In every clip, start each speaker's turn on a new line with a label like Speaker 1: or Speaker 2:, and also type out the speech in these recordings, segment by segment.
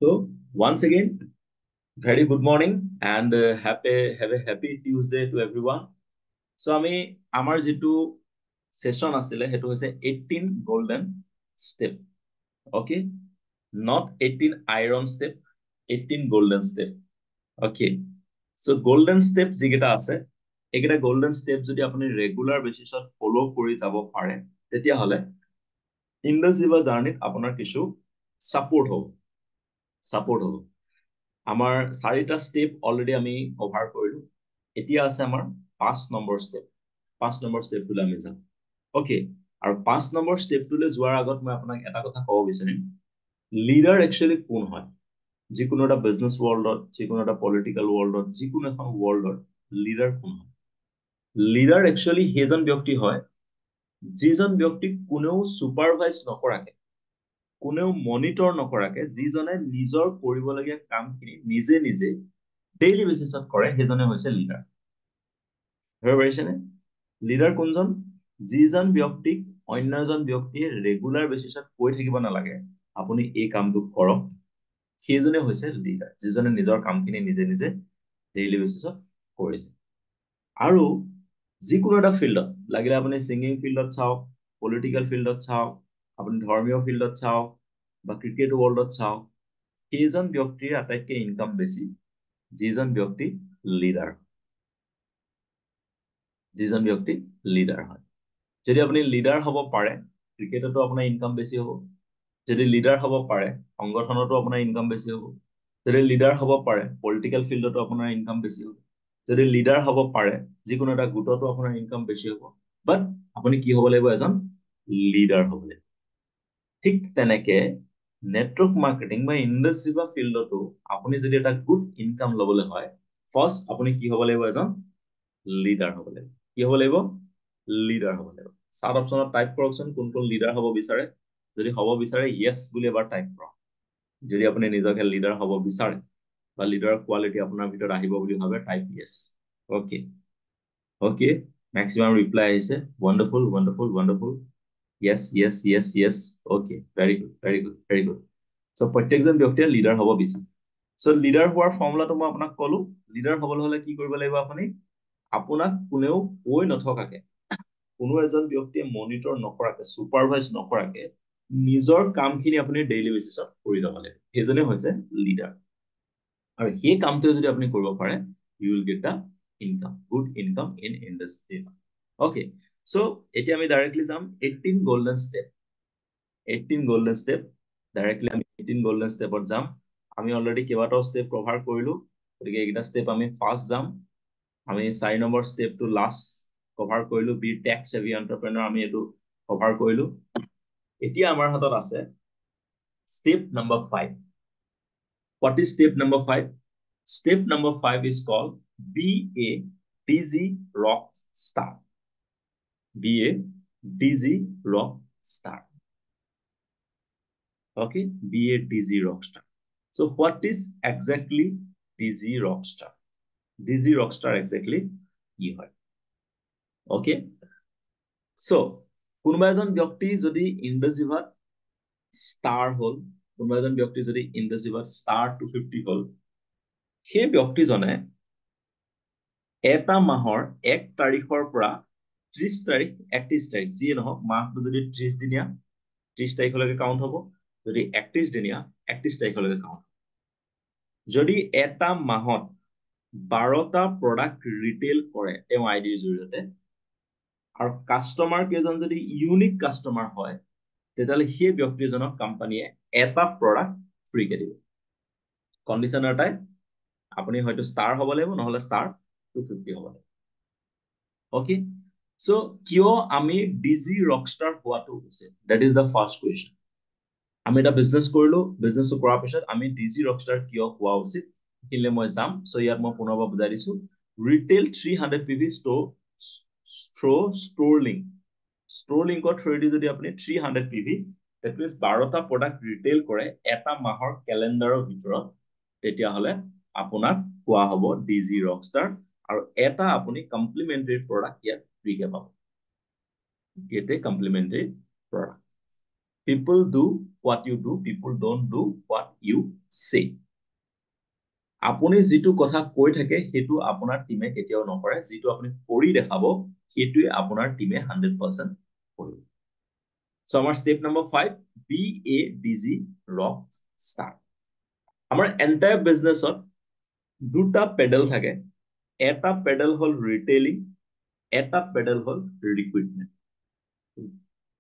Speaker 1: So once again, very good morning and have a happy Tuesday to everyone. So আমি আমাৰ যেটো session আছিলে হেতু হৈছে 18 golden step. Okay? Not 18 iron step, 18 golden step. Okay. So golden step যিকেইটা আছে এইকেইটা golden step যদি আপুনি ৰেগুলাৰ বেচিছত ফলো কৰি যাব পাৰে তেতিয়াহলে ইণ্ডাস্ট্ৰি জাৰ্নিত আপোনাৰ কিছু সাপোৰ্ট হ'ব আমাৰ চাৰিটা স্টেপ অলৰেডি আমি কভাৰ কৰিলো এতিয়া আছে আমাৰ 5 নম্বৰ স্টেপটোলৈ আমি যাম ওকে আৰু 5 নম্বৰ স্টেপটোলৈ যোৱাৰ আগত মই আপোনাক এটা কথা ক'ব বিচাৰিম লিডাৰ একচুয়ালি কোন হয় যিকোনো এটা বিজনেস ওয়াৰ্ল্ডত যিকোনো এটা পলিটিক্যাল ওয়াৰ্ল্ডত যিকোনো এখন ওয়াৰ্ল্ডত লিডাৰ কোন হয় লিডাৰ একচুয়ালি সেইজন ব্যক্তি হয় যিজন ব্যক্তিক কোনেও সুপাৰভাইজ নকৰাকে কোনেও মনিটৰ নকৰাকে যিজনে নিজৰ কৰিবলগীয়া কামখিনি নিজে নিজে ডেইলি বেসিছত কৰে সেইজনে হৈছে লিডাৰ ধৰিব পাৰিছেনে লিডাৰ কোনজন যিজন ব্যক্তিক অন্য এজন ব্যক্তিয়ে ৰেগুলাৰ বেসিছত কৈ থাকিব নালাগে আপুনি এই কামটো কৰক সেইজনে হৈছে লিডাৰ যিজনে নিজৰ কামখিনি নিজে নিজে ডেইলি বেসিছত কৰিছে আৰু যিকোনো এটা ফিল্ডত লাগিলে আপুনি সিঙ্গিং ফিল্ডত চাওক পলিটিক্যাল ফিল্ডত চাওক আপুনি ধৰ্মীয় ফিল্ডত চাওক বা ক্ৰিকেট ওয়াৰ্ল্ডত চাওক সেইজন ব্যক্তিৰ আটাইতকৈ ইনকাম বেছি যিজন ব্যক্তি লিডাৰ যিজন ব্যক্তি লিডাৰ হয় যদি আপুনি লিডাৰ হ'ব পাৰে ক্ৰিকেটতো আপোনাৰ ইনকাম বেছি হ'ব যদি লিডাৰ হ'ব পাৰে সংগঠনতো আপোনাৰ ইনকাম বেছি হ'ব যদি লিডাৰ হ'ব পাৰে পলিটিক্যাল ফিল্ডতো আপোনাৰ ইনকাম বেছি হ'ব যদি লিডাৰ হ'ব পাৰে যিকোনো এটা গোটতো আপোনাৰ ইনকাম বেছি হ'ব বাট আপুনি কি হ'ব লাগিব এজন লিডাৰ হ'ব লাগিব ঠিক তেনেকে নেটৱৰ্ক মাৰ্কেটিং বা ইণ্ডাস্ট্ৰি বা ফিল্ডতো আপুনি যদি এটা গুড ইনকাম ল'বলৈ হয় ফাৰ্স্ট আপুনি কি হ'ব লাগিব এজন লিডাৰ হ'ব লাগিব কি হ'ব লাগিব লিডাৰ হ'ব লাগিব সাত অপচনত টাইপ কৰকচোন কোন কোন লিডাৰ হ'ব বিচাৰে যদি হ'ব বিচাৰে ইয়েস বুলি এবাৰ টাইপ কৰক যদি আপুনি নিজকে লিডাৰ হ'ব বিচাৰে বা লিডাৰৰ কোৱালিটি আপোনাৰ ভিতৰত আহিব বুলি ভাবে type yes okay okay maximum reply আহিছে ওয়ান্ডাৰফুল ওয়ান্ডাৰফুল ওয়ান্ডাৰফুল yes yes yes yes okay very good very good very good so প্ৰত্যেকজন ব্যক্তিয়ে লিডাৰ হ'ব বিচাৰে so লিডাৰ হোৱাৰ ফৰ্মুলাটো মই আপোনাক ক'লো লিডাৰ হ'বলৈ হলে কি কৰিব লাগিব আপুনি আপোনাক কোনেও কৈ নথকাকে কোনো এজন ব্যক্তিয়ে মনিটৰ নকৰাকে সুপাৰভাইজ নকৰাকে নিজৰ কামখিনি আপুনি ডেইলি বেসিছত কৰি যাব লাগে সেইজনে হৈছে লিডাৰ আৰু সেই কামটো যদি আপুনি কৰিব পাৰে you will get the income good income in industry okay so এতিয়া আমি ডাইৰেক্টলি যাম 18 golden step 18 golden step directly আমি 18 golden stepত যাম আমি অলৰেডি কেইবাটাও স্টেপ কভাৰ কৰিলো গতিকে এইকেইটা স্টেপ আমি ফাৰ্স্ট যাম আমি 4 নম্বৰ স্টেপটো লাষ্ট কভাৰ কৰিলো বি টেক সেভি এন্টাৰপ্ৰেনাৰ আমি এটো কভাৰ কৰিলো এতিয়া আমাৰ হাতত আছে step number 5 what is step number 5 step number 5 is called be a dz rock star be a dz rock star okay be a dz rock star so what is exactly dz rock star dz rock star exactly কি হয় okay so কোনোবা এজন ব্যক্তি যদি ইন্ডাস্ট্ৰিত star হল কোনোবা এজন ব্যক্তি যদি ইন্ডাস্ট্ৰিত ষ্টাৰ 250 হল সেই ব্যক্তিজনে এটা মাহৰ 1 তাৰিখৰ পৰা 30 তাৰিখ 31 তাৰিখ যিয়ে নহওক মাহটো যদি 30 দিনীয়া 30 তাৰিখলৈকে কাউন্ট হ'ব যদি 31 দিনীয়া 31 তাৰিখলৈকে কাউন্ট যদি এটা মাহত 12টা প্ৰডাক্ট ৰিটেইল কৰে তেওঁ আইডিৰ জৰিয়তে আৰু কাস্টমাৰ কেজন যদি ইউনিক কাস্টমাৰ হয় তেতিয়াহ'লে সেই ব্যক্তিজনক কোম্পানীয়ে এটা প্ৰডাক্ট ফ্ৰীকে দিব কন্ডিশন এটাই আপুনি হয়তো ষ্টাৰ হ'ব লাগিব নহলে ষ্টাৰ 250 হ'ব লাগিব ওকে সো কিয় আমি ডিজি ৰকষ্টাৰ হোৱাটো উচিত that is the first question আমি এটা বিজনেস কৰিলো বিজনেস কৰাৰ পিছত আমি ডিজি ৰকষ্টাৰ কিয় হোৱা উচিত কিলে মই যাম সো ইয়াত মই পুনৰবাৰ বুজাই দিছো ৰিটেইল 300 পিভি ষ্ট'ৰ লিংকৰ থ্ৰুদি যদি আপুনি 300 পিভি that means 12টা প্ৰডাক্ট ৰিটেইল কৰে এটা মাহৰ ক্যালেন্ডাৰৰ ভিতৰত তেতিয়াহলে আপোনাক কোৱা হ'ব ডিজি ৰকষ্টাৰ আৰু এটা আপুনি কমপ্লিমেন্টাৰী প্ৰডাক্ট ইয়াত ফ্ৰীকে পাব get a complimentary product People do what you do, people don't do what you say. আপুনি যিটো কথা কৈ থাকে সেইটো আপোনাৰ টিমে কেতিয়াও নকৰে, যিটো আপুনি কৰি দেখাব সেইটোৱে আপোনাৰ টিমে 100% কৰিব। So আমাৰ step number 5, be a busy rock star. আমাৰ entire businessত দুটা পেডেল থাকে, এটা পেডেল হল ৰিটেইলিং, এটা pedal hall recruitment.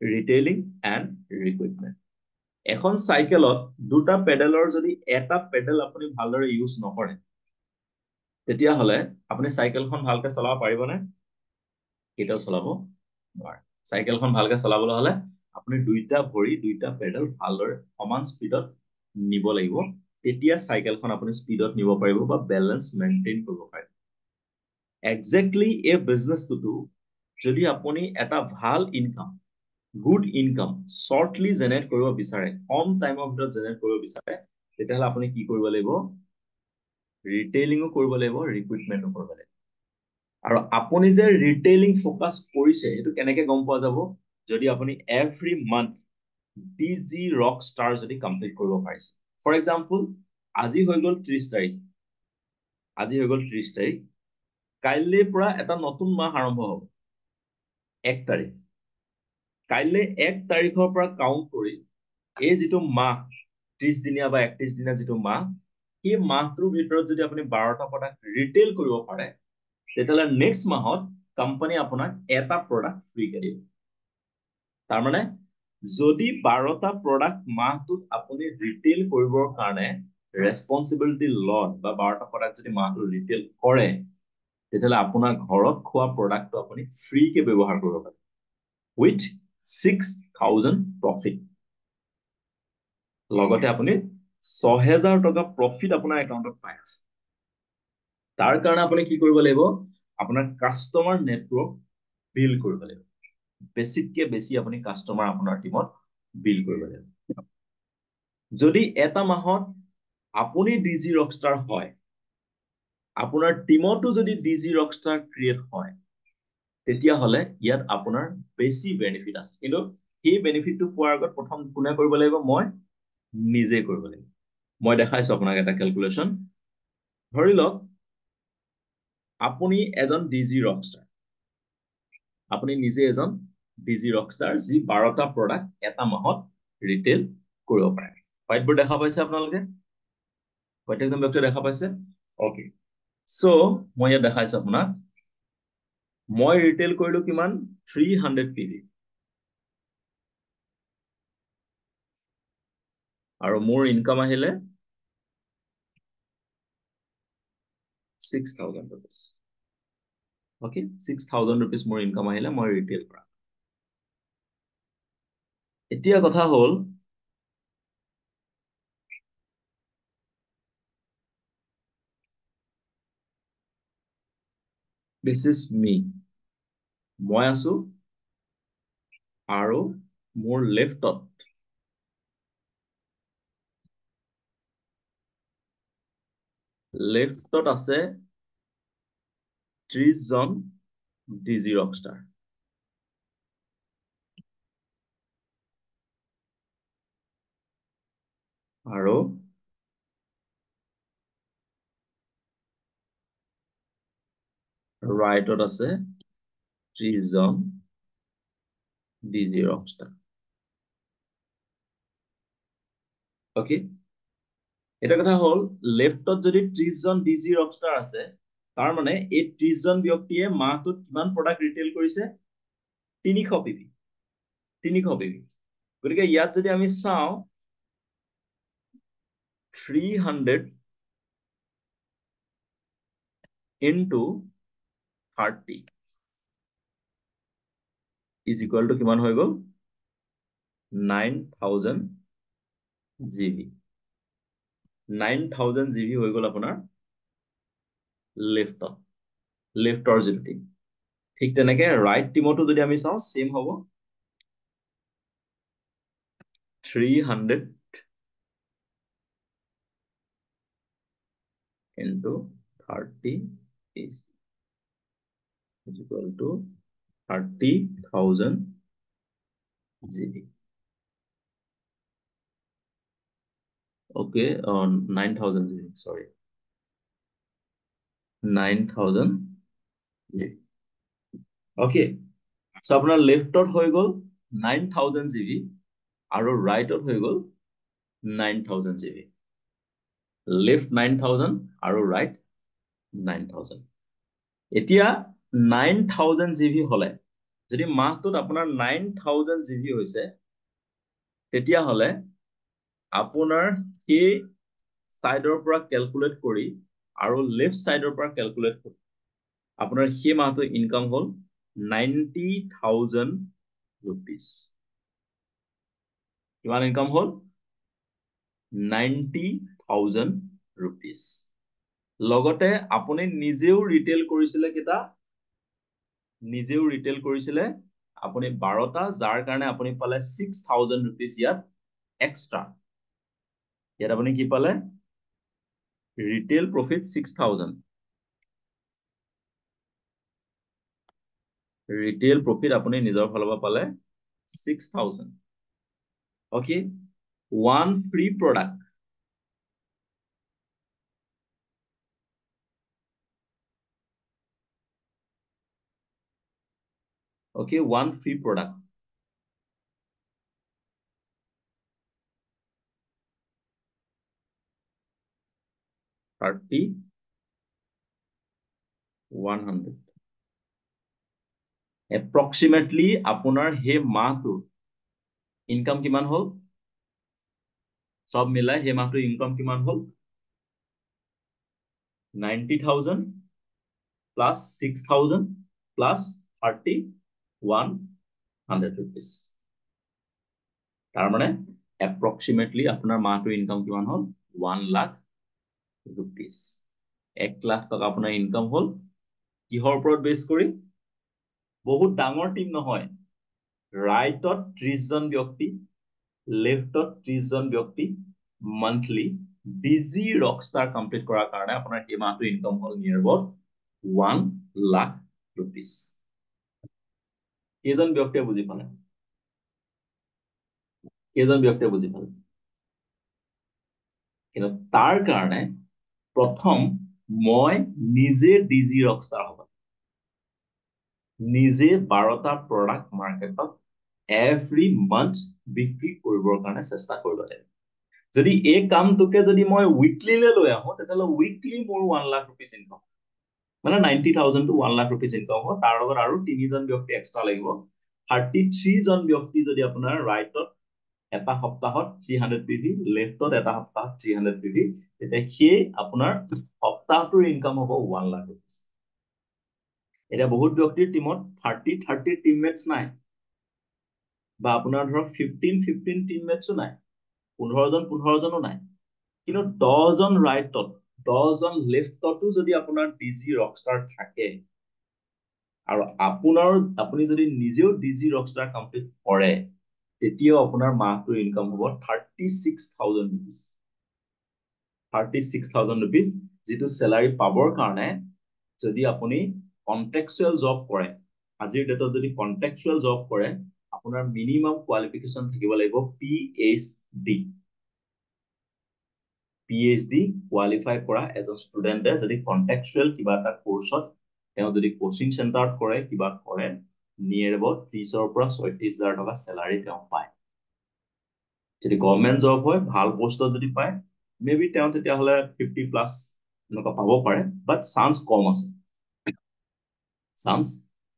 Speaker 1: Retailing and recruitment. এখন চাইকেলত দুটা পেডেলৰ যদি এটা পেডেল আপুনি ভালদৰে ইউজ নকৰে তেতিয়াহলে আপুনি চাইকেলখন ভালকে চলাব পাৰিবনে? কেতিয়াও চলাব নোৱাৰে। চাইকেলখন ভালকে চলাবলৈ হলে আপুনি দুইটা ভৰি দুইটা পেডেল ভালদৰে সমান স্পীডত নিব লাগিব, তেতিয়া চাইকেলখন আপুনি স্পীডত নিব পাৰিব বা বেলেন্স মেইনটেইন কৰিব পাৰিব। একজেক্টলি এই বিজনেছটো যদি আপুনি এটা ভাল ইনকাম, গুড ইনকাম শৰ্টলি জেনেৰেট কৰিব বিচাৰে, কম টাইমৰ ভিতৰত জেনেৰেট কৰিব বিচাৰে, তেতিয়াহলে আপুনি কি কৰিব লাগিব? ৰিটেইলিংও কৰিব লাগিব, ৰিক্ৰুইটমেন্টও কৰিব লাগিব। আৰু আপুনি যে ৰিটেইলিং ফোকাস কৰিছে সেইটো কেনেকে গম পোৱা যাব? যদি আপুনি এভৰি মান্থ ডিজি ৰক ষ্টাৰ যদি কমপ্লিট কৰিব পাৰিছে। ফৰ এক্সাম্পল আজি হৈ গল 30 তাৰিখ, আজি হৈ গল 30 তাৰিখ, কাইলৈৰ পৰা এটা নতুন মাহ আৰম্ভ হ'ব 1 তাৰিখ। কাইলৈ 1 তাৰিখৰ পৰা কাউণ্ট কৰি এই যিটো মাহ 30 দিনীয়া বা 31 দিনীয়া যিটো মাহ, সেই মাহটোৰ ভিতৰত যদি আপুনি 12টা প্ৰডাক্ট ৰিটেইল কৰিব পাৰে তেতিয়াহলে নেক্সট মাহত কোম্পানী আপোনাক এটা প্ৰডাক্ট ফ্ৰীকে দিব। তাৰ মানে যদি 12টা প্ৰডাক্ট মাহটোত আপুনি ৰিটেইল কৰিবৰ কাৰণে ৰেসপন্সিবিলিটি লয় বা 12টা প্ৰডাক্ট যদি মাহটো ৰিটেইল কৰে তেতিয়াহলে আপোনাৰ ঘৰত খোৱা প্ৰডাক্টটো আপুনি ফ্ৰীকে ব্যৱহাৰ কৰিব পাৰে উইথ 6000 প্ৰফিট। লগতে আপুনি 6000 টকা প্ৰফিট আপোনাৰ একাউণ্টত পাই আছে। তাৰ কাৰণে আপুনি কি কৰিব লাগিব? আপোনাৰ কাস্টমাৰ নেটৱৰ্ক বিল্ড কৰিব লাগিব। বেছিতকে বেছি আপুনি কাস্টমাৰ আপোনাৰ টিমত বিল্ড কৰিব লাগিব। যদি এটা মাহত আপুনি ডিজি ৰকষ্টাৰ হয়, আপোনাৰ টিমতো যদি ডিজি ৰকষ্টাৰ ক্ৰিয়েট হয়, তেতিয়াহলে ইয়াত আপোনাৰ বেছি বেনিফিট আছে। কিন্তু সেই বেনিফিটটো পোৱাৰ আগত প্ৰথম কোনে কৰিব লাগিব? মই নিজে কৰিব লাগিব। মই দেখাইছো আপোনাক এটা ক্যালকুলেশন। ধৰি লওক আপুনি এজন ডিজি ৰকষ্টাৰ, আপুনি নিজে এজন ডিজি ৰকষ্টাৰ যি 12টা প্ৰডাক্ট এটা মাহত ৰিটেইল কৰিব পাৰে। হোৱাইটবোৰ্ড দেখা পাইছে আপোনালোকে? প্ৰত্যেকজন ব্যক্তিয়ে দেখা পাইছে? ওকে, সো মই ইয়াত দেখাইছো আপোনাক। মই ৰিটেইল কৰিলো কিমান? 300 PV আৰু মোৰ ইনকাম আহিলে 6000 rupees। ওকে, 6000 rupees মোৰ ইনকাম আহিলে মই ৰিটেইল কৰা। এতিয়া কথা হল this is me, মই আছো আৰু মোৰ লেফটত আছে 30 জন ডিজি ৰকষ্টাৰ। আৰু ৰাইটত আছে 30 জন ডিজি ৰকষ্টাৰ। ওকে, এটা কথা হল লেফটত যদি 30 জন ডিজি ৰকষ্টাৰ আছে, তাৰ মানে এই 30 জন ব্যক্তিয়ে মাহটোত কিমান প্ৰডাক্ট ৰিটেইল কৰিছে? 300 পিভি। 300 পিভি। গতিকে ইয়াত যদি আমি চাওঁ 300 into 30 is equal to কিমান হৈ গল? 9000 GB। 9000 GB হৈ গল আপোনাৰ লেফটৰ যিটো টিম। ঠিক তেনেকে ৰাইট টিমতো যদি আমি চাওঁ সেম হ'ব 300 into 30 is equal to 30,000 GB। Okay, 9,000 GB, sorry. 9,000 GB. Okay, so আপোনাৰ লেফটত হৈ গ'ল 9,000 GB আৰু ৰাইটত হৈ গ'ল 9,000 GB. লেফট 9,000 আৰু ৰাইট 9,000. এতিয়া 9,000 GB হলে যদি মাহটোত আপোনাৰ 9,000 GB হৈছে তেতিয়া হলে আপোনাৰ সেই সাইডৰ পৰা ক্যালকুলেট কৰি আৰু লেফট সাইডৰ পৰা ক্যালকুলেট কৰি আপোনাৰ সেই মাহটো ইনকাম হল 90,000 rupees. কিমান ইনকাম হল 90,000 rupees. লগতে আপুনি নিজেও ৰিটেল কৰিছিলে কিটা নিজেও ৰিটেল কৰিছিলে আপুনি 12টা যাৰ কাৰণে আপুনি পালে 6,000 rupees ইয়াত এক্সট্ৰা ইয়াত আপুনি কি পালে ৰিটেল প্ৰফিট 6,000 ৰিটেল প্ৰফিট আপুনি নিজৰ ফালৰ পৰা পালে 6,000 okay one free product okay one free product 30 100 approximately আপোনাৰ হে মাহটো ইনকাম কিমান হল সব মিলাই হে মাহটো ইনকাম কিমান হল 90,000 plus 6,000 plus 3,100 rupees তাৰ মানে approximately আপোনাৰ মাহটো ইনকাম কিমান হল 1 lakh rupees 1 লাখ টকা আপোনাৰ ইনকাম হল কিহৰ ওপৰত বেছ কৰি বহুত ডাঙৰ টিম নহয় ৰাইটত 30 জন ব্যক্তি লেফটত 30 জন ব্যক্তি monthly busy rockstar complete কৰাৰ কাৰণে আপোনাৰ এই মাহটো ইনকাম হল নিয়াৰ about 1 lakh rupees কেজন ব্যক্তিয়ে বুজি পালে কেজন ব্যক্তিয়ে বুজি পালে কিন্তু তাৰ কাৰণে প্ৰথম মই নিজে ডিজি ৰকষ্টাৰ হ'ব নিজে 12টা প্ৰডাক্ট মাৰ্কেটত এভৰি মান্থ বিক্ৰী কৰিবৰ কাৰণে চেষ্টা কৰিব লাগে যদি এই কামটোকে যদি মই উইকলিলে লৈ আহো তেতিয়াহ'লে উইকলি মোৰ 1 লাখ rupees ইনকাম মানে 90,000 to 1 লাখ rupees ইনকাম হ'ব তাৰ লগত আৰু 3 জন ব্যক্তি এক্সট্ৰা লাগিব 33 জন ব্যক্তি যদি আপোনাৰ ৰাইটত এটা সপ্তাহত 300 PV লেফটত এটা সপ্তাহত 300 PV তেতিয়া সেই আপোনাৰ সপ্তাহটোৰ ইনকাম হ'ব 1 লাখ rupees এটা বহুত ব্যক্তিৰ টিমত 30 টিমমেটস নাই বা আপোনাৰ ধৰক 15 টিমমেটসও নাই 15 জনো নাই কিন্তু 10 জন ৰাইটত 10 জন লেফটতো যদি আপোনাৰ ডিজি ৰকষ্টাৰ থাকে আৰু আপুনি যদি নিজেও ডিজি ৰকষ্টাৰ কমপ্লিট কৰে তেতিয়াও আপোনাৰ মাহটোৰ ইনকাম হ'ব 36,000 rupees 36,000 rupees যেটো স্যালাৰি পাবৰ কাৰণে যদি আপুনি কন্ট্ৰাকচুৱেল জব কৰে আজিৰ ডেটত যদি কন্ট্ৰাকচুৱেল জব কৰে আপোনাৰ মিনিমাম কোৱালিফিকেশন থাকিব লাগিব PhD কোৱালিফাই কৰা এজন ষ্টুডেন্টে যদি কন্ট্ৰাকচুৱেল কিবা এটা কোৰ্সত তেওঁ যদি কোচিং সেন্টাৰত কৰে কিবা কৰে নিয়াৰ এবাউট 30 ৰ পৰা 36,000 টকা স্যালাৰি তেওঁ পায় যদি গভৰ্ণমেন্ট জব হয় ভাল পোষ্টত যদি পায় মেবি তেওঁ তেতিয়া হলে 50 প্লাস এনেকুৱা পাব পাৰে বাট চান্স কম আছে চান্স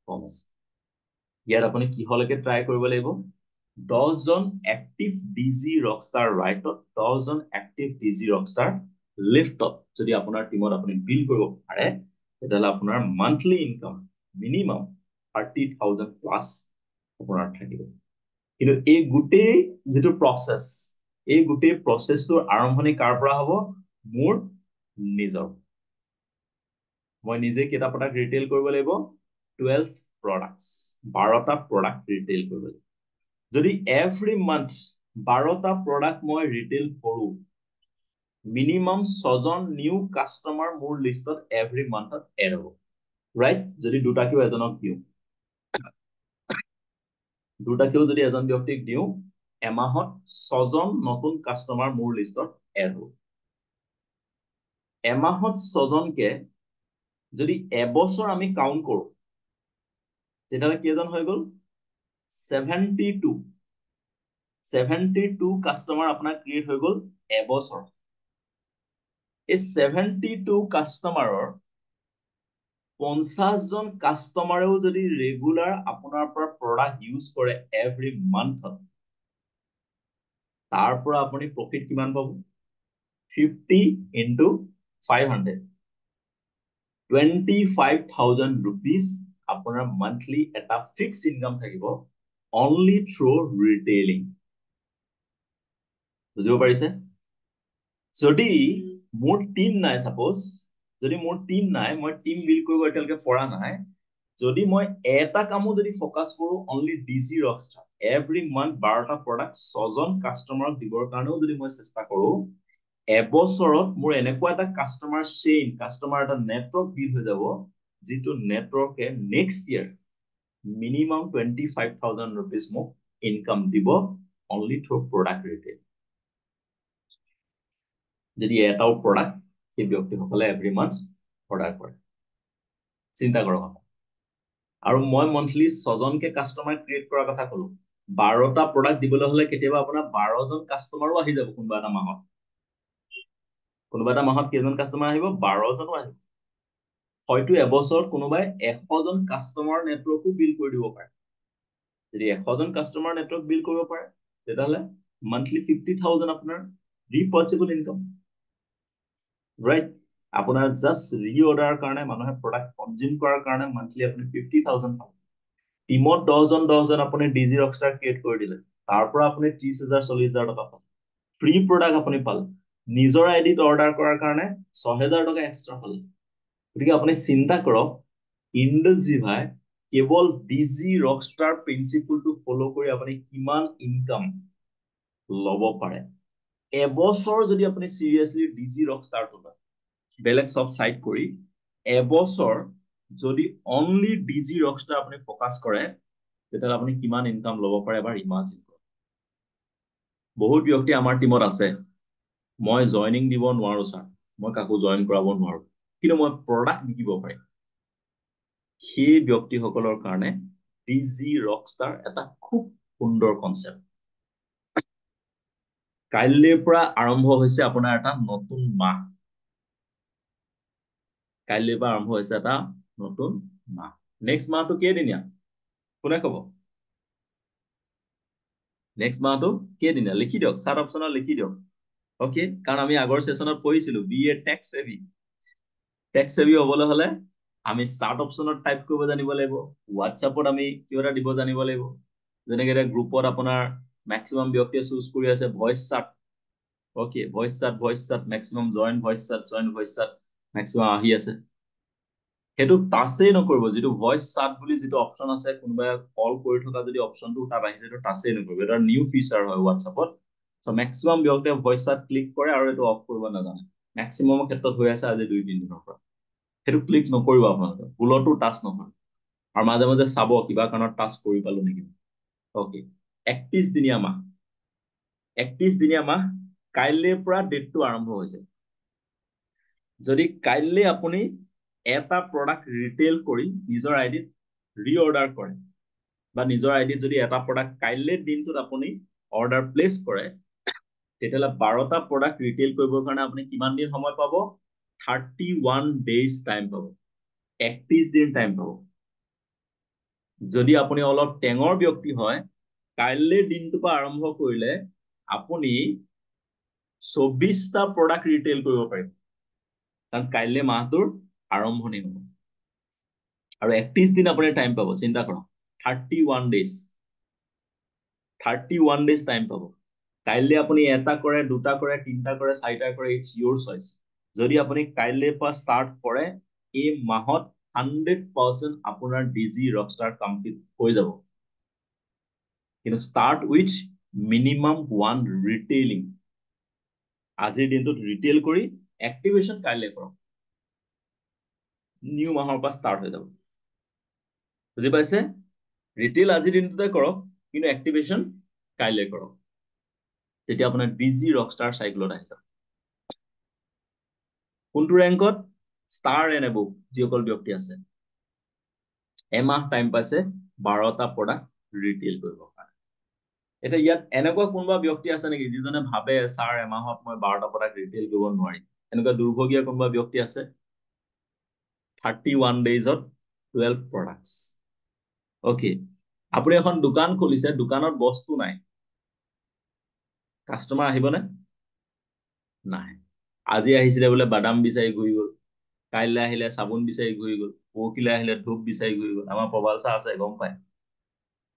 Speaker 1: কম আছে ইয়াত আপুনি কিহলৈকে ট্ৰাই কৰিব লাগিব 10 জন এক্টিভ ডিজি ৰকষ্টাৰ ৰাইটত 10 জন এক্টিভ ডিজি ৰকষ্টাৰ লেফটত যদি আপোনাৰ টিমত আপুনি বিল কৰিব পাৰে তেতিয়াহ'লে আপোনাৰ মান্থলি ইনকাম মিনিমাম 30,000 প্লাস আপোনাৰ থাকিব কিন্তু এই গোটেই যেটো প্ৰসেস এই গোটেই প্ৰসেসটোৰ আৰম্ভণি কাৰ পৰা হ'ব মোৰ নিজৰ মই নিজে কেটা প্ৰডাক্ট ৰিটেল কৰিব লাগিব 12 products 12টা প্ৰডাক্ট ৰিটেল কৰিব লাগিব যদি এভৰি মান্থ 12টা প্ৰডাক্ট মই ৰিটেল কৰো মিনিমাম 6 জন নিউ কাস্টমাৰ মোৰ লিষ্টত এভৰি মান্থত এড হ'ব ৰাইট যদি দুটাকেও এজনক দিও দুটাকেও যদি এজন ব্যক্তিক দিও এমাহত 6জন নতুন কাস্টমাৰ মোৰ লিষ্টত এড হ'ল। এমাহত 6জনকে যদি এবছৰ আমি কাউন্ট কৰো তেতিয়াহ'লে কেইজন হৈ গ'ল 72 কাস্টমাৰ আপোনাৰ ক্ৰিয়েট হৈ গ'ল এবছৰ। এই 72 কাস্টমাৰৰ 50জন কাস্টমাৰেও যদি ৰেগুলাৰ আপোনাৰ পৰা প্ৰডাক্ট ইউজ কৰে এভৰি মান্থত, তাৰ পৰা আপুনি প্ৰফিট কিমান পাব 50 into 500 25,000 rupees আপোনাৰ monthly এটা ফিক্স ইনকাম থাকিব only through retailing। বুজিব পাৰিছে? যদি মোৰ টিম নাই, সাপোজ যদি মোৰ টিম নাই, মই টিম বিল্ড কৰিব এতিয়ালৈকে পৰা নাই, যদি মই এটা কামো যদি ফোকাস কৰো অনলি ডিজি ৰকষ্টাৰ এভৰি মান্থ 12টা প্ৰডাক্ট 6জন কাস্টমাৰক দিবৰ কাৰণেও যদি মই চেষ্টা কৰো, এবছৰত মোৰ এনেকুৱা এটা কাস্টমাৰ চেইন, কাস্টমাৰ এটা নেটৱৰ্ক বিল্ড হৈ যাব, যিটো নেটৱৰ্কে নেক্সট ইয়াৰ মিনিমাম 25,000 rupees মোক ইনকাম দিব অনলি থ্ৰু প্ৰডাক্ট ৰিটেইল। যদি এটাও প্ৰডাক্ট সেই ব্যক্তিসকলে এভৰি মান্থ অৰ্ডাৰ কৰে, চিন্তা কৰক। আৰু মই মন্থলি 6জনকে কাস্টমাৰ ক্ৰিয়েট কৰাৰ কথা কলো, 12টা প্ৰডাক্ট দিবলৈ হলে কেতিয়াবা আপোনাৰ 12জন কাস্টমাৰো আহি যাব। কোনোবা এটা মাহত কেইজন কাস্টমাৰ আহিব 12জনো আহিব। হয়তো এবছৰত কোনোবাই 100জন কাস্টমাৰ নেটৱৰ্কো বিল্ড কৰি দিব পাৰে। যদি 100জন কাস্টমাৰ নেটৱৰ্ক বিল্ড কৰিব পাৰে তেতিয়াহ'লে মান্থলি 50,000 আপোনাৰ ৰিপাৰ্চেবল ইনকাম, ৰাইট? আপোনাৰ জাস্ট ৰিঅৰ্ডাৰৰ কাৰণে, মানুহে প্ৰডাক্ট কনজিউম কৰাৰ কাৰণে মান্থলি আপুনি 50,000 পাব। টিমত 10জন আপুনি ডিজি ৰকষ্টাৰ ক্ৰিয়েট কৰি দিলে, তাৰ পৰা আপুনি 30,000 40,000 টকা পাব। ফ্ৰী প্ৰডাক্ট আপুনি পালে, নিজৰ আইডিত অৰ্ডাৰ কৰাৰ কাৰণে 6,000 টকা এক্সট্ৰা পালে। গতিকে আপুনি চিন্তা কৰক, ইণ্ডাজি ভাই কেৱল ডিজি ৰকষ্টাৰ প্ৰিন্সিপলটো ফলো কৰি আপুনি কিমান ইনকাম ল'ব পাৰে। এবছৰ যদি আপুনি সিৰিয়াসলি ডিজি ৰকষ্টাৰটো লয়, বেলেগ সব সাইড কৰি এবছৰ যদি অনলি ডিজি ৰকষ্টাৰ আপুনি ফোকাস কৰে, তেতিয়াহ'লে আপুনি কিমান ইনকাম ল'ব পাৰে এবাৰ ইমাজিন কৰক। বহুত ব্যক্তি আমাৰ টিমত আছে, মই জয়নিং দিব নোৱাৰো স্যাৰ, মই কাকো জয়েন কৰাব নোৱাৰো, কিন্তু মই প্ৰডাক্ট বিকিব পাৰিম। সেই ব্যক্তিসকলৰ কাৰণে ডিজি ৰকষ্টাৰ এটা খুব সুন্দৰ কনসেপ্ট। কাইলৈৰ পৰা আৰম্ভ হৈছে আপোনাৰ এটা নতুন মাহ। কাইলৈৰ পৰা আৰম্ভ হৈছে এটা নতুন মাহ। নেক্সট মাহটো কেইদিনীয়া কোনে ক'ব? নেক্সট মাহটো কেইদিনীয়া লিখি দিয়ক, চাৰ্ট অপচনত লিখি দিয়ক। ওকে, কাৰণ আমি আগৰ সেশনত পঢ়িছিলো B A tax Sevi. Tax Sevi হ'বলৈ হলে আমি চাৰ্ট অপচনত টাইপ কৰিব জানিব লাগিব, হোৱাটছএপত আমি কিবা এটা দিব জানিব লাগিব। যেনেকৈ এটা গ্ৰুপত আপোনাৰ মেক্সিমাম ব্যক্তিয়ে চুজ কৰি আছে ভইচ চাট। ওকে, ভইচ চাট মেক্সিমাম জয়েন ভইচ চাট মেক্সিমাম আহি আছে। সেইটো টাচেই নকৰিব, যিটো ভইচ চাট বুলি যিটো অপচন আছে, কোনোবাই কল কৰি থকা যদি অপচনটো তাত আহিছে, সেইটো টাচেই নকৰিব। এটা নিউ ফিচাৰ হয় হোৱাটছএপত। সো মেক্সিমাম ব্যক্তিয়ে ভইচ চাট ক্লিক কৰে আৰু এইটো অফ কৰিব নাজানে। মেক্সিমামৰ ক্ষেত্ৰত হৈ আছে আজি 2-3 দিনৰ পৰা। সেইটো ক্লিক নকৰিব আপোনালোকে, ভুলতো টাচ নকৰিব। আৰু মাজে মাজে চাব কিবা কাৰণত টাচ কৰি পালো নেকি। ওকে, 31 দিনীয়া মাহ। 31 দিনীয়া মাহ কাইলৈৰ পৰা ডেটটো আৰম্ভ হৈছে। যদি কাইলৈ আপুনি এটা প্ৰডাক্ট ৰিটেইল কৰি নিজৰ আইডিত ৰিঅৰ্ডাৰ কৰে, বা নিজৰ আইডিত যদি এটা প্ৰডাক্ট কাইলৈৰ দিনটোত আপুনি অৰ্ডাৰ প্লেচ কৰে, তেতিয়াহ'লে 12টা প্ৰডাক্ট ৰিটেইল কৰিবৰ কাৰণে আপুনি কিমান দিন সময় পাব? 31 days টাইম পাব, 31 দিন টাইম পাব। যদি আপুনি অলপ টেঙৰ ব্যক্তি হয়, কাইলৈ দিনটোৰ পৰা আৰম্ভ কৰিলে আপুনি 24টা প্ৰডাক্ট ৰিটেইল কৰিব পাৰিব, কাৰণ কাইলৈ মাহটোৰ আৰম্ভণি হ'ব। আৰু 31 দিন আপুনি টাইম পাব, চিন্তা কৰক 31 days 31 days টাইম পাব। কাইলৈ আপুনি এটা কৰে, দুটা কৰে, তিনটা কৰে, চাৰিটা কৰে, ইটস ইয়োৰ চইচ। যদি আপুনি কাইলৈৰ পৰা ষ্টাৰ্ট কৰে, এই মাহত 100% আপোনাৰ ডিজি ৰকষ্টাৰ কমপ্লিট হৈ যাব। কিন্তু ষ্টাৰ্ট উইথ মিনিমাম 1 ৰিটেইলিং। আজিৰ দিনটোত ৰিটেইল কৰি এক্টিভেশ্যন কাইলৈ কৰক, নিউ মাহৰ পৰা ষ্টাৰ্ট হৈ যাব। বুজি পাইছে? ৰিটেইল আজিৰ দিনটোতে কৰক, কিন্তু এক্টিভেশ্যন কাইলৈ কৰক। তেতিয়া আপোনাৰ ডিজি ৰকষ্টাৰ চাইকেলত আহি যাব কোনটো ৰেংকত ষ্টাৰ এণ্ড এবভ যিসকল ব্যক্তি আছে এমাহ টাইম পাইছে 12টা প্ৰডাক্ট ৰিটেইল কৰিব কাৰণে এতিয়া ইয়াত এনেকুৱা কোনোবা ব্যক্তি আছে নেকি যিজনে ভাবে ছাৰ এমাহত মই 12টা প্ৰডাক্ট ৰিটেইল কৰিব নোৱাৰিম এনেকুৱা দুৰ্ভগীয়া কোনোবা ব্যক্তি আছে 31 ডেইজত 12 প্ৰডাক্টস ওকে আপুনি এখন দোকান খুলিছে দোকানত বস্তু নাই কাস্টমাৰ আহিবনে নাই আজি আহিছিলে বোলে বাদাম বিচাৰি ঘূৰি গ'ল কাইলৈ আহিলে চাবোন বিচাৰি ঘূৰি গ'ল পৰহিলৈ আহিলে ধূপ বিচাৰি ঘূৰি গ'ল আমাৰ প্ৰবালচা আছে গম পায়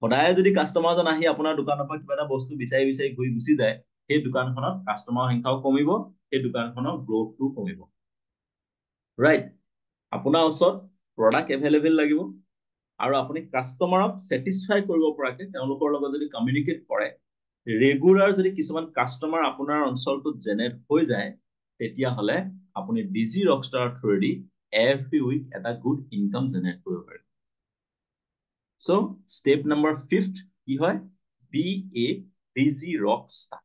Speaker 1: সদায় যদি কাস্টমাৰজন আহি আপোনাৰ দোকানৰ পৰা কিবা এটা বস্তু বিচাৰি বিচাৰি ঘূৰি গুচি যায় সেই দোকানখনত কাস্টমাৰৰ সংখ্যাও কমিব সেই দোকানখনৰ গ্ৰোথটো কমিব ৰাইট আপোনাৰ ওচৰত প্ৰডাক্ট এভেইলেবল লাগিব আৰু আপুনি কাস্টমাৰক চেটিছফাই কৰিব পৰাকে তেওঁলোকৰ লগত যদি কমিউনিকেট কৰে ৰেগুলাৰ যদি কিছুমান কাস্টমাৰ আপোনাৰ অঞ্চলটোত জেনেৰেট হৈ যায় তেতিয়াহ'লে আপুনি ডিজি ৰকষ্টাৰ থ্ৰুদি এভৰি উইক এটা গুড ইনকাম জেনেৰেট কৰিব পাৰিব So, step number 5th কি হয় be a busy rockstar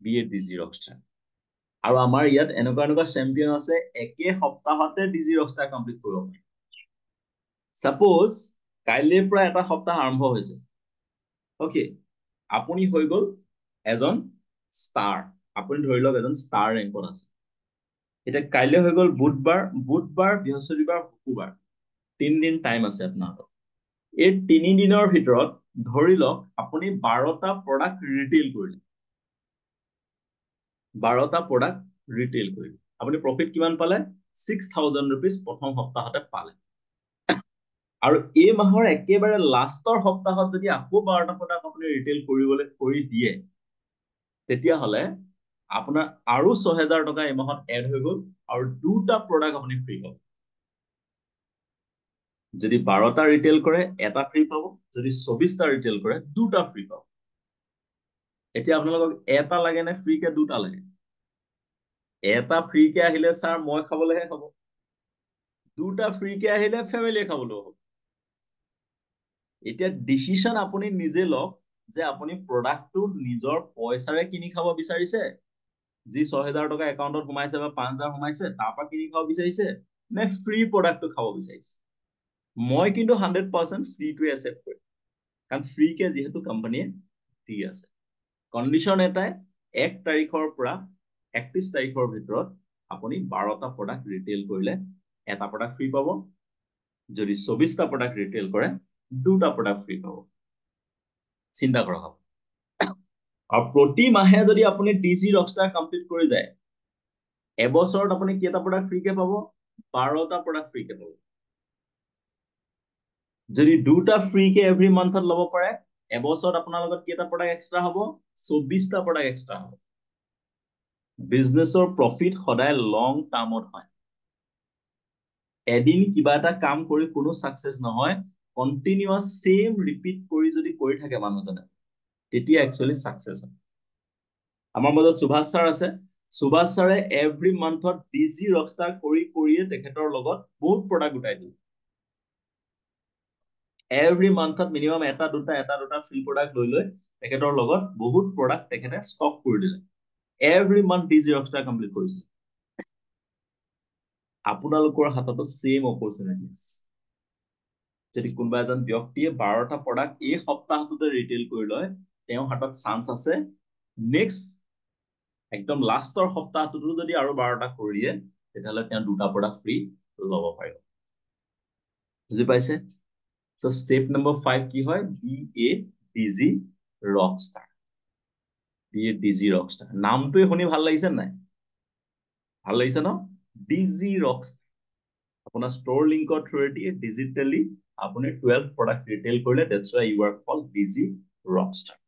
Speaker 1: be a busy rockstar আৰু আমাৰ ইয়াত এনেকুৱা চেম্পিয়ন আছে একে সপ্তাহতে ডিজি ৰকষ্টাৰ কমপ্লিট কৰিব পাৰে সাপোজ কাইলৈৰ পৰা এটা সপ্তাহ আৰম্ভ হৈছে ওকে আপুনি হৈ গ'ল এজন ষ্টাৰ আপুনি ধৰি লওক এজন ষ্টাৰ ৰেংকত আছে এটা কাইলৈ হৈ গ'ল বুধবাৰ বৃহস্পতিবাৰ শুক্ৰবাৰ 3 দিন টাইম আছে আপোনাৰ এই 3 দিনৰ ভিতৰত ধৰি লওক আপুনি 12টা প্ৰডাক্ট ৰিটেইল কৰিলে 12টা প্ৰডাক্ট ৰিটেইল কৰিলে আপুনি প্ৰফিট কিমান পালে 6000 रुपीस প্ৰথম সপ্তাহতে পালে আৰু এই মাহৰ একেবাৰে লাষ্টৰ সপ্তাহত যদি আকৌ 12টা প্ৰডাক্ট আপুনি ৰিটেইল কৰি দিয়ে তেতিয়াহ'লে আপোনাৰ আৰু 6000 টকা এই মাহত এড হৈ গ'ল আৰু দুটা প্ৰডাক্ট আপুনি ফ্ৰী পাব যদি 12টা ৰিটেইল কৰে এটা ফ্ৰী পাব যদি 24টা ৰিটেইল কৰে দুটা ফ্ৰী পাব এতিয়া আপোনালোকক এটা লাগে নে ফ্ৰী কে দুটা লাগে এটা ফ্ৰী কে আহিলে স্যাৰ মই খাবলৈহে হ'ব দুটা ফ্ৰী কে আহিলে ফ্যামিলিয়ে খাবলৈ হ'ব এতিয়া ডিসিশন আপুনি নিজে লওক যে আপুনি প্ৰডাক্টটো নিজৰ পইচাৰে কিনি খাব বিচাৰিছে যি 6000 টকা একাউণ্টত সোমাইছে বা 5000 সোমাইছে তাৰ পৰা কিনি খাব বিচাৰিছে নে ফ্ৰী প্ৰডাক্টটো খাব বিচাৰিছে মই কিন্তু 100% ফ্ৰীটোৱে একচেপ্ট কৰিম কাৰণ ফ্ৰী কে যেহেতু কোম্পানীয়ে দি আছে কন্ডিশন এটাই 1 তাৰিখৰ পৰা 31 তাৰিখৰ ভিতৰত আপুনি 12টা প্ৰডাক্ট ৰিটেইল কৰিলে এটা প্ৰডাক্ট ফ্ৰী পাব যদি 24টা প্ৰডাক্ট ৰিটেইল কৰে দুটা প্ৰডাক্ট ফ্ৰী পাব চিন্তা কৰক আৰু প্ৰতি মাহে যদি আপুনি ডিজি ৰকষ্টাৰ কমপ্লিট কৰি যায় এবছৰত আপুনি কেইটা প্ৰডাক্ট ফ্ৰী কে পাব 12টা প্ৰডাক্ট ফ্ৰী কে পাব যদি দুটা ফ্ৰী কে এভৰি মান্থত ল'ব পাৰে এবছৰত আপোনাৰ লগত কেইটা প্ৰডাক্ট এক্সট্ৰা হ'ব 24টা প্ৰডাক্ট এক্সট্ৰা হ'ব বিজনেছৰ প্ৰফিট সদায় লং টাৰ্মত হয় এদিন কিবা এটা কাম কৰি কোনো সাকসেস নহয় কন্টিনিউয়াস সেম ৰিপিট কৰি যদি কৰি থাকে মানুহজনে তেতিয়া একচুয়ালি সাকসেস হয় আমাৰ মাজত সুভাষ স্যাৰ আছে সুভাষ স্যাৰে এভৰি মান্থত ডিজি ৰকষ্টাৰ কৰিয়ে তেখেতৰ লগত বহুত প্ৰডাক্ট উঠাই দিয়ে এভৰি মান্থত মিনিমাম এটা দুটা ফ্ৰী প্ৰডাক্ট লৈ তেখেতৰ লগত বহুত প্ৰডাক্ট তেখেতে ষ্টক কৰি দিলে এভৰি মান্থ ডিজি ৰকষ্টাৰ কমপ্লিট কৰিছে আপোনালোকৰ হাততো সেম অপৰচুনিটি আছে যদি কোনোবা এজন ব্যক্তিয়ে 12টা প্ৰডাক্ট এই সপ্তাহটোতে ৰিটেইল কৰি লয় তেওঁৰ হাতত চান্স আছে নেক্সট একদম লাষ্টৰ সপ্তাহটোতো যদি আৰু 12টা কৰি দিয়ে তেতিয়াহ'লে তেওঁ দুটা প্ৰডাক্ট ফ্ৰী ল'ব পাৰিব বুজি পাইছে সো স্টেপ নম্বৰ 5 কি হয় be a digi rockstar be a digi rockstar নামটোৱে শুনি ভাল লাগিছে নাই ভাল লাগিছে ন ডিজি ৰকষ্টাৰ আপোনাৰ ষ্টৰ লিংকৰ থ্ৰুদি ডিজিটেলি আপুনি 12 প্ৰডাক্ট ৰিটেইল কৰিলে that's why you are called digi rockstar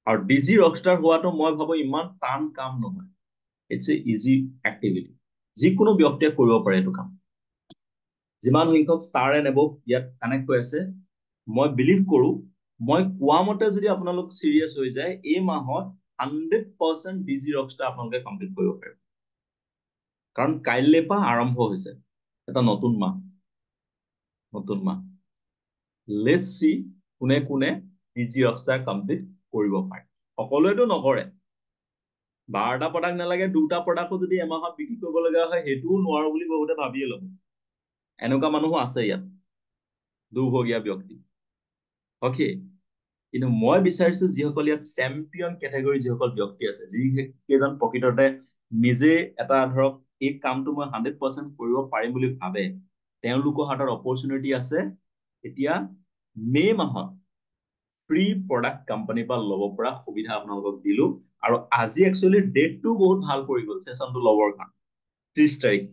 Speaker 1: আৰু ডিজি ৰকষ্টাৰ হোৱাটো মই ভাবো ইমান টান কাম নহয় ইটস এ ইজি এক্টিভিটি যিকোনো ব্যক্তিয়ে কৰিব পাৰে এইটো কাম যিমান সংখ্যক ষ্টাৰ এণ্ড এবভ ইয়াত কানেক্ট হৈ আছে মই বিলিভ কৰো মই কোৱা মতে যদি আপোনালোক সিৰিয়াস হৈ যায় এই মাহত 100% ডিজি ৰকষ্টাৰ আপোনালোকে কমপ্লিট কৰিব পাৰিব কাৰণ কাইলৈ পৰা আৰম্ভ হৈছে এটা নতুন মাহ লেটস সি কোনে ডিজি ৰকষ্টাৰ কমপ্লিট কৰিব পাৰে সকলোৱেতো নকৰে 12টা প্ৰডাক্ট নালাগে 2টা প্ৰডাক্টও যদি এমাহত বিক্ৰী কৰিব লগা হয় সেইটোও নোৱাৰো বুলি বহুতে ভাবিয়ে ল'ব এনেকুৱা মানুহো আছে ইয়াত দুৰ্ভগীয়া ব্যক্তি ওকে কিন্তু মই বিচাৰিছো যিসকল ইয়াত চেম্পিয়ন কেটেগৰী যিসকল ব্যক্তি আছে যিকেইজন প্ৰকৃততে নিজে এটা ধৰক এই কামটো মই 100% কৰিব পাৰিম বুলি ভাবে তেওঁলোকৰ হাতত অপৰচুনিটি আছে এতিয়া মে মাহত ফ্ৰী প্ৰডাক্ট কোম্পানী পৰা ল'ব পৰা সুবিধা আপোনালোকক দিলো আৰু আজি একচুয়ালি ডেটটো বহুত ভাল পৰি গ'ল সেশনটো ল'বৰ কাৰণে 30 তাৰিখ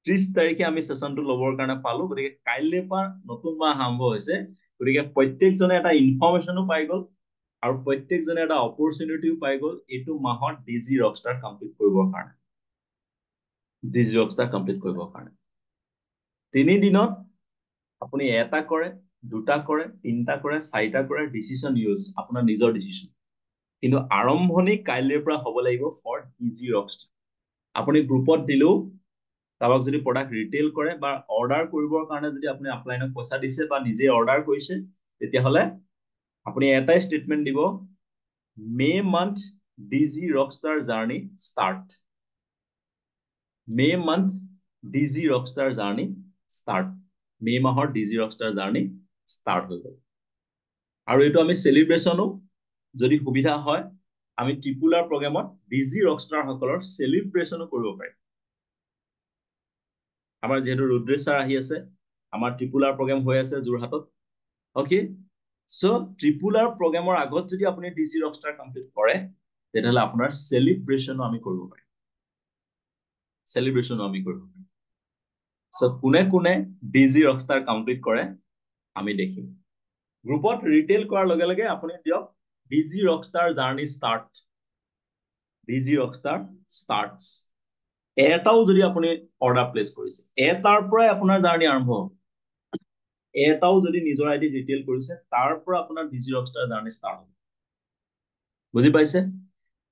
Speaker 1: 30 তাৰিখে আমি সেশনটো ল'বৰ কাৰণে পালো গতিকে কাইলৈৰ পৰা নতুন মাহ আৰম্ভ হৈছে গতিকে প্ৰত্যেকজনে এটা ইনফৰমেশনো পাই গ'ল আৰু প্ৰত্যেকজনে এটা অপৰচুনিটিও পাই গ'ল এইটো মাহত ডিজি ৰকষ্টাৰ কমপ্লিট কৰিবৰ কাৰণে ডিজি ৰকষ্টাৰ কমপ্লিট কৰিবৰ কাৰণে 3 দিনত আপুনি এটা কৰে দুটা কৰে তিনটা কৰে চাৰিটা কৰে ডিসিশন ইউজ আপোনাৰ নিজৰ ডিসিশন কিন্তু আৰম্ভণি কাইলৈৰ পৰা হ'ব লাগিব ফৰ ডিজি ৰকষ্টাৰ আপুনি গ্ৰুপত দিলেও কাৰোবাক যদি প্ৰডাক্ট ৰিটেইল কৰে বা অৰ্ডাৰ কৰিবৰ কাৰণে যদি আপুনি আপলাইনক পইচা দিছে বা নিজে অৰ্ডাৰ কৰিছে তেতিয়াহলে আপুনি এটাই ষ্টেটমেন্ট দিব মে মান্থ ডিজি ৰকষ্টাৰ জাৰ্নি ষ্টাৰ্ট মে মান্থ ডিজি ৰকষ্টাৰ জাৰ্নি ষ্টাৰ্ট মে মাহৰ ডিজি ৰকষ্টাৰ জাৰ্নি ষ্টাৰ্ট হৈ গ'ল আৰু এইটো আমি সেলিব্ৰেশনো যদি সুবিধা হয় আমি ট্ৰিপুলাৰ প্ৰগ্ৰামত ডিজি ৰকষ্টাৰ সকলৰ সেলিব্ৰেশনো কৰিব পাৰিম আমাৰ যেহেতু ৰুদ্ৰেশ স্যাৰ আহি আছে আমাৰ ট্ৰিপুলাৰ প্ৰগ্ৰাম হৈ আছে যোৰহাটত ওকে সো ট্ৰিপুলাৰ প্ৰগ্ৰামৰ আগত যদি আপুনি ডিজি ৰকষ্টাৰ কমপ্লিট কৰে তেতিয়াহলে আপোনাৰ সেলিব্ৰেশনো আমি কৰিব পাৰিম সেলিব্ৰেশনো আমি কৰিব পাৰিম সো কোনে কোনে ডিজি ৰকষ্টাৰ কমপ্লিট কৰে আমি দেখিম গ্ৰুপত ৰিটেইল কৰাৰ লগে লগে আপুনি দিয়ক ডিজি ৰকষ্টাৰ জাৰ্নি ষ্টাৰ্ট ডিজি ৰকষ্টাৰ ষ্টাৰ্টছ এটাও যদি আপুনি অৰ্ডাৰ প্লেস কৰিছে এটাৰ পৰাই আপোনাৰ জাৰ্নি আৰম্ভ হ'ব এটাও যদি নিজৰ আইডি ৰিটেইল কৰিছে তাৰ পৰা আপোনাৰ ডিজি ৰকষ্টাৰ জাৰ্নি ষ্টাৰ্ট হ'ব বুজি পাইছে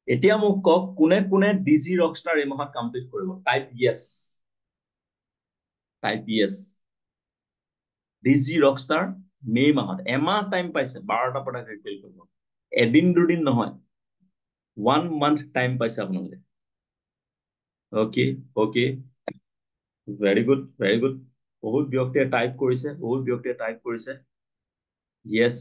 Speaker 1: এতিয়া মোক কক কোনে কোনে ডিজি ৰকষ্টাৰ এই মাহত কমপ্লিট কৰিব টাইপ ইয়েস ডিজি ৰকষ্টাৰ মে মাহত এমাহ টাইম পাইছে 12টা প্ৰডাক্ট ৰিটেইল কৰিব এদিন দুদিন নহয় 1 month টাইম পাইছে আপোনালোকে ওকে ওকে ভেৰি গুড বহুত ব্যক্তিয়ে টাইপ কৰিছে ইয়েস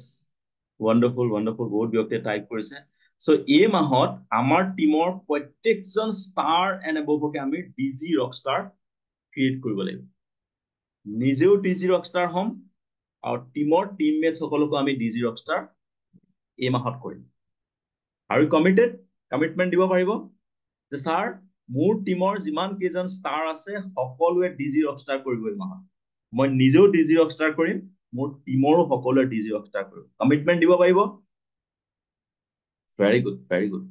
Speaker 1: wonderful বহুত ব্যক্তিয়ে টাইপ কৰিছে সো এই মাহত আমাৰ টিমৰ প্ৰত্যেকজন ষ্টাৰ এণ্ড এবভকে আমি ডিজি ৰকষ্টাৰ ক্ৰিয়েট কৰিব লাগিব নিজেও ডিজি ৰকষ্টাৰ হম আৰু টিমৰ টিমমেট সকলকো আমি ডিজি ৰকষ্টাৰ এই মাহত কৰিম আৰু কমিটমেন্ট দিব পাৰিব যে স্যাৰ মোৰ টিমৰ যিমান কেইজন ষ্টাৰ আছে সকলোৱে ডিজি ৰকষ্টাৰ কৰিব এই মাহত মই নিজেও ডিজি ৰকষ্টাৰ কৰিম মোৰ টিমৰো সকলোৱে ডিজি ৰকষ্টাৰ কৰিব কমিটমেন্ট দিব পাৰিব ভেৰি গুড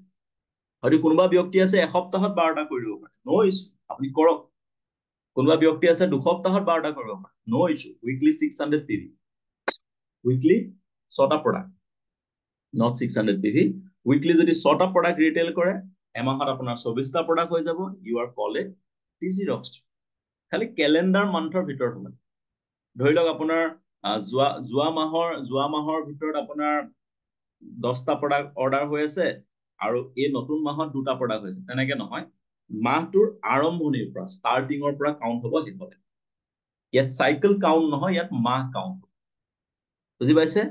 Speaker 1: হয়তো কোনোবা ব্যক্তি আছে এসপ্তাহত 12টা কৰি দিব পাৰে নো ইছ্যু আপুনি কৰক কোনোবা ব্যক্তি আছে দুসপ্তাহত 12টা কৰিব পাৰে no issue weekly 600 PV weekly 6টা প্ৰডাক্ট not 600 PV উইকলি যদি 6টা প্ৰডাক্ট ৰিটেইল কৰে এমাহত আপোনাৰ 24টা প্ৰডাক্ট হৈ যাব ইউ আৰ কল এ ডিজি ৰকষ্টাৰ খালি ক্যালেন্ডাৰ মান্থৰ ভিতৰত হ'ব ধৰি লওক আপোনাৰ যোৱা মাহৰ ভিতৰত আপোনাৰ 10টা প্ৰডাক্ট অৰ্ডাৰ হৈ আছে আৰু এই নতুন মাহত 2টা প্ৰডাক্ট হৈছে তেনেকে নহয় মাহটোৰ আৰম্ভণিৰ পৰা ষ্টাৰ্টিংৰ পৰা কাউন্ট হ'ব হেতলে ইয়াত সাইকেল কাউন্ট নহয় ইয়াত মাহ কাউন্ট বুজি পাইছে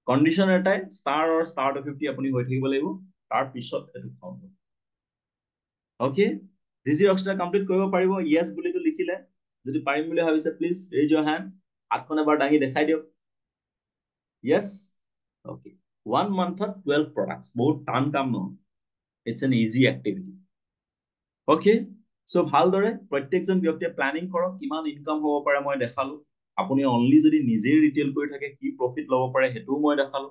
Speaker 1: কন্ডিশন এটাই স্টাৰ অৰ স্টাৰ 50 আপুনি হৈ থাকিব লাগিব তাৰ পিছত এটো কাউন্ট হ'ব ওকে ডিজি ৰকষ্টাৰ কমপ্লিট কৰিব পাৰিব ইয়েস বুলিটো লিখিলে যদি পাৰিম বুলি ভাবিছে প্লিজ ৰেজ ইউৰ হ্যান্ড আঠখন এবাৰ দাঙি দেখাই দিয়ক ইয়েস ওকে 1 monthত 12 products বহুত টান কাম নহয় it's an easy activity okay so ভালদৰে প্ৰত্যেকজন ব্যক্তিয়ে প্ল্যানিং কৰক কিমান ইনকাম হ'ব পাৰে মই দেখালো আপুনি অনলি যদি নিজে ৰিটেইল কৰি থাকে কি প্ৰফিট ল'ব পাৰে হেতুও মই দেখালো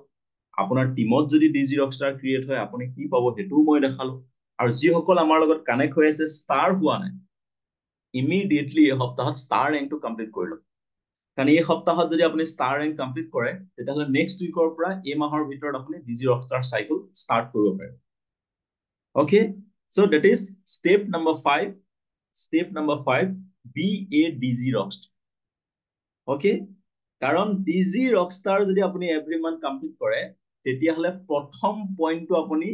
Speaker 1: আপোনাৰ টিমত যদি ডিজি ৰকষ্টাৰ ক্ৰিয়েট হয় আপুনি কি পাব হেতুও মই দেখালো আৰু যিসকল আমাৰ লগত কানেক্ট হৈ আছে ষ্টাৰ হোৱা নাই ইমিডিয়েটলি এই সপ্তাহত ষ্টাৰ ৰেংকটো কমপ্লিট কৰি লওক কাৰণ এই সপ্তাহত যদি আপুনি ষ্টাৰ ৰেংক কমপ্লিট কৰে তেতিয়াহলে নেক্সট উইকৰ পৰা এই মাহৰ ভিতৰত আপুনি ডিজি ৰকষ্টাৰ সাইকেল ষ্টাৰ্ট কৰিব পাৰে okay so that is step number 5 be a digi rockstar okay কাৰণ ডিজি ৰকষ্টাৰ যদি আপুনি এভৰি মান্থ কমপ্লিট কৰে তেতিয়াহ'লে প্ৰথম পইণ্টটো আপুনি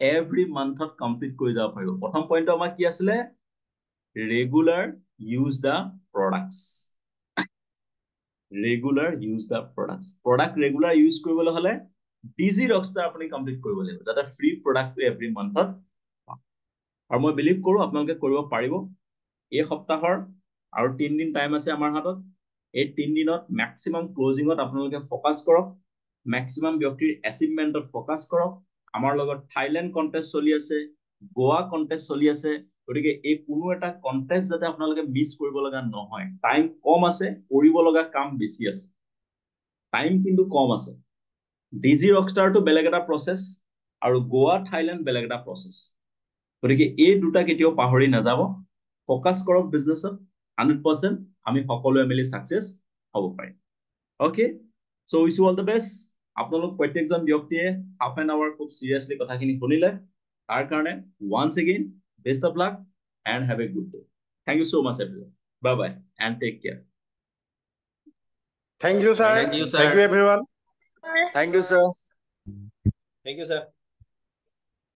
Speaker 1: এভৰি মান্থত কমপ্লিট কৰি যাব পাৰিব প্ৰথম পইণ্টটো আমাৰ কি আছিলে ৰেগুলাৰ ইউজ দা প্ৰডাক্টছ ৰেগুলাৰ ইউজ দা প্ৰডাক্টছ প্ৰডাক্ট ৰেগুলাৰ ইউজ কৰিবলৈ হ'লে ডিজি ৰকষ্টাৰ আপুনি কমপ্লিট কৰিব লাগিব যাতে ফ্ৰী প্ৰডাক্টটো এভৰি মান্থত আৰু মই বিলিভ কৰোঁ আপোনালোকে কৰিব পাৰিব এই সপ্তাহৰ আৰু 3 দিন টাইম আছে আমাৰ হাতত এই 3 দিনত ম্যাক্সিমাম ক্লোজিংত আপোনালোকে ফোকাস কৰক ম্যাক্সিমাম ব্যক্তিৰ এচিভমেন্টত ফোকাস কৰক আমাৰ লগত থাইল্যান্ড কন্টেস্ট চলি আছে গোৱা কন্টেস্ট চলি আছে গতিকে এই কোনো এটা কন্টেস্ট যাতে আপোনালোকে মিস কৰিব লগা নহয় টাইম কম আছে কৰিব লগা কাম বেছি আছে টাইম কিন্তু কম আছে ডিজি ৰকষ্টাৰটো বেলেগ এটা প্ৰসেস আৰু গোৱা থাইল্যান্ড বেলেগ এটা প্ৰসেস গতিকে এই দুটা কেতিয়াও পাহৰি নাযাব ফোকাস কৰক বিজনেছত 100% আমি সকলোৱে মিলি সাকসেস হ'ব পাৰিম okay so wish you all the best আপোনালোক প্ৰত্যেকজন ব্যক্তিয়ে হাফ এন আৱাৰ খুব সিৰিয়াসলি কথাখিনি শুনিলে তাৰ কাৰণে once again best of luck and have a good day thank you so much everyone bye bye and take care
Speaker 2: Thank you, sir.
Speaker 3: Thank you, sir.
Speaker 2: Thank you, everyone.
Speaker 3: Thank you, sir. Thank you, sir.